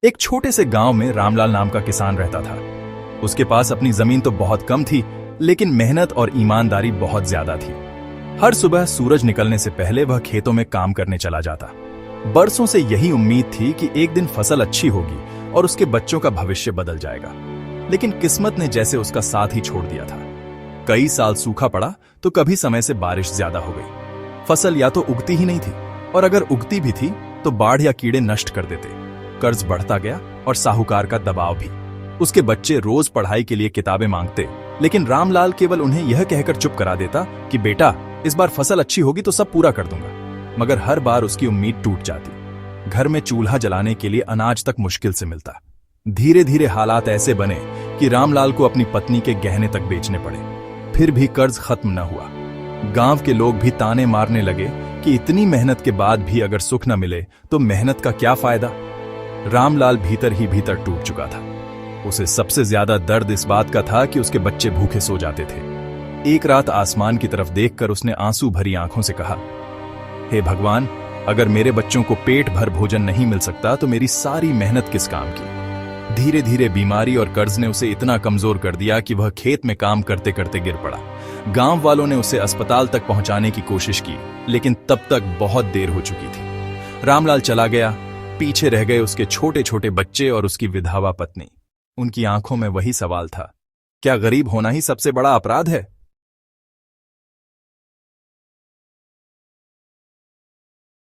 एक छोटे से गांव में रामलाल नाम का किसान रहता था। उसके पास अपनी जमीन तो बहुत कम थी, लेकिन मेहनत और ईमानदारी बहुत ज्यादा थी। हर सुबह सूरज निकलने से पहले वह खेतों में काम करने चला जाता। बरसों से यही उम्मीद थी कि एक दिन फसल अच्छी होगी और उसके बच्चों का भविष्य बदल जाएगा। लेकिन किस्मत ने जैसे उसका साथ ही छोड़ दिया था। कई साल सूखा पड़ा तो कभी समय से बारिश ज्यादा हो गई। फसल या तो उगती ही नहीं थी, और अगर उगती भी थी तो बाढ़ या कीड़े नष्ट कर देते। कर्ज बढ़ता गया और साहूकार का दबाव भी। उसके बच्चे रोज पढ़ाई के लिए किताबें मांगते, लेकिन रामलाल केवल उन्हें यह कहकर चुप करा देता कि बेटा, इस बार फसल अच्छी होगी तो सब पूरा कर दूंगा। मगर हर बार उसकी उम्मीद टूट जाती। घर में चूल्हा जलाने के लिए अनाज तक मुश्किल से मिलता। धीरे धीरे हालात ऐसे बने कि रामलाल को अपनी पत्नी के गहने तक बेचने पड़े। फिर भी कर्ज खत्म न हुआ। गांव के लोग भी ताने मारने लगे कि इतनी मेहनत के बाद भी अगर सुख न मिले तो मेहनत का क्या फायदा। रामलाल भीतर ही भीतर टूट चुका था। उसे सबसे ज्यादा दर्द इस बात का था कि उसके बच्चे भूखे सो जाते थे। एक रात आसमान की तरफ देखकर उसने आंसू भरी आंखों से कहा, हे भगवान, अगर मेरे बच्चों को पेट भर भोजन नहीं मिल सकता तो मेरी सारी मेहनत किस काम की। धीरे धीरे बीमारी और कर्ज ने उसे इतना कमजोर कर दिया कि वह खेत में काम करते करते गिर पड़ा। गांव वालों ने उसे अस्पताल तक पहुंचाने की कोशिश की, लेकिन तब तक बहुत देर हो चुकी थी। रामलाल चला गया। पीछे रह गए उसके छोटे छोटे बच्चे और उसकी विधवा पत्नी। उनकी आंखों में वही सवाल था, क्या गरीब होना ही सबसे बड़ा अपराध है?